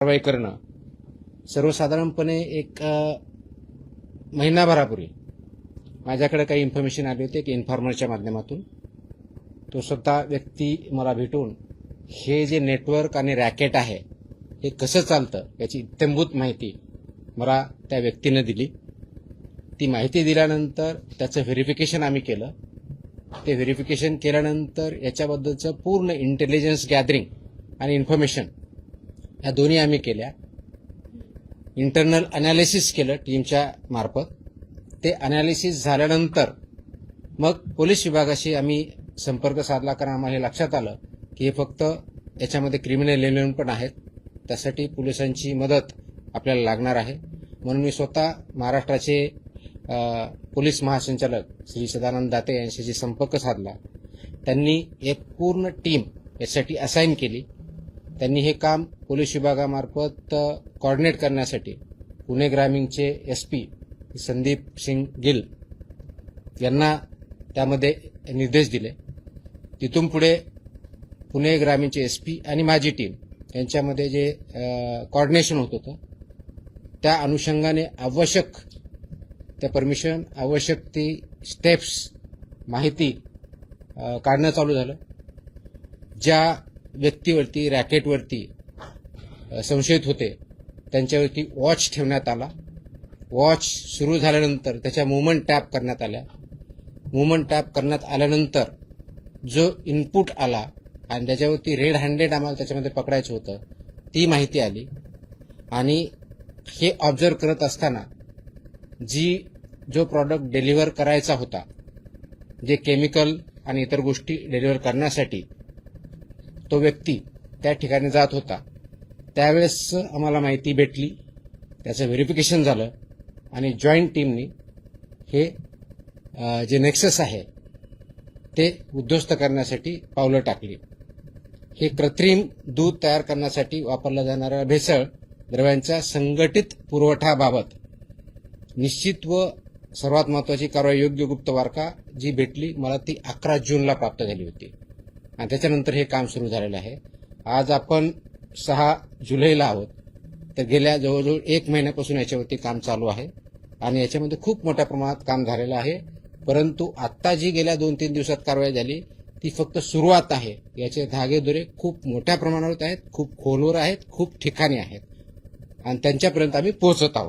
कारवाई करणं सर्वसाधारणपणे एक महिनाभरापूर्वी माझ्याकडे काही इन्फॉर्मेशन आली होती की इन्फॉर्मरच्या माध्यमातून तो स्वतः व्यक्ती मला भेटून हे जे नेटवर्क आणि रॅकेट आहे हे कसं चालतं याची इत्थंभूत माहिती मला त्या व्यक्तीने दिली। ती माहिती दिल्यानंतर त्याचं व्हेरिफिकेशन आम्ही केलं। ते व्हेरिफिकेशन केल्यानंतर याच्याबद्दलचं पूर्ण इंटेलिजन्स गॅदरिंग आणि इन्फॉर्मेशन या दोन्ही आम्ही केल्या। इंटरनल अनालिसिस केलं टीमच्या मार्फत। ते अनालिसिस झाल्यानंतर मग पोलीस विभागाशी आम्ही संपर्क साधला, कारण आम्हाला हे लक्षात आलं की हे फक्त याच्यामध्ये क्रिमिनल एलिमेंट पण आहेत, त्यासाठी पोलिसांची मदत आपल्याला लागणार आहे। म्हणून मी स्वतः महाराष्ट्राचे पोलीस महासंचालक श्री सदानंद दाते यांच्याशी संपर्क साधला। त्यांनी एक पूर्ण टीम यासाठी असाइन केली। त्यांनी हे काम पोलीस विभागामार्फत कोऑर्डिनेट करण्यासाठी पुणे ग्रामीणचे एसपी संदीप सिंग गिल यांना त्यामध्ये निर्देश दिले। तिथून पुढे पुणे ग्रामीणचे एसपी आणि माझी टीम यांच्यामध्ये जे कोऑर्डिनेशन होत होतं त्या अनुषंगाने आवश्यक त्या परमिशन, आवश्यक ती स्टेप्स, माहिती काढणं चालू झालं। ज्या व्यक्तीवरती, रॅकेटवरती संशयित होते त्यांच्यावरती वॉच ठेवण्यात आला। वॉच सुरू झाल्यानंतर त्याच्या मूव्हमेंट टॅप करण्यात आल्या। मूव्हमेंट टॅप करण्यात आल्यानंतर जो इनपुट आला आणि त्याच्यावरती रेड हँडेड आम्हाला त्याच्यामध्ये पकडायचं होतं ती माहिती आली। आणि हे ऑब्झर्व करत असताना जो प्रॉडक्ट डिलिव्हर करायचा होता, जे केमिकल आणि इतर गोष्टी डिलिव्हर करण्यासाठी तो व्यक्ती त्या ठिकाणी जात होता, त्यावेळेस आम्हाला माहिती भेटली, त्याचं व्हेरिफिकेशन झालं आणि जॉईंट टीमनी हे जे नेक्सस आहे ते उद्ध्वस्त करण्यासाठी पावलं टाकली। हे कृत्रिम दूध तयार करण्यासाठी वापरल्या जाणाऱ्या भेसळ द्रव्यांच्या संघटित पुरवठ्याबाबत निश्चित व सर्वात महत्त्वाची कारवाई योग्य गुप्त वार्ता जी भेटली मला ती 11 जूनला प्राप्त झाली होती आणि त्याच्यानंतर हे काम सुरू झालेलं आहे। आज आपण 6 जुलैला आहोत, तर गेल्या जवळजवळ 1 महिन्यापासून याच्यावरती काम चालू आहे आणि याच्यामध्ये खूप मोठ्या प्रमाणात काम झालेलं आहे। परंतु आत्ता जी गेल्या 2-3 दिवसात कारवाई झाली ती फक्त सुरुवात आहे। याचे धागेदोरे खूप मोठ्या प्रमाणावर आहेत, खूप खोलवर आहेत, खूप ठिकाणी आहेत आणि त्यांच्यापर्यंत आम्ही पोहोचत आहोत।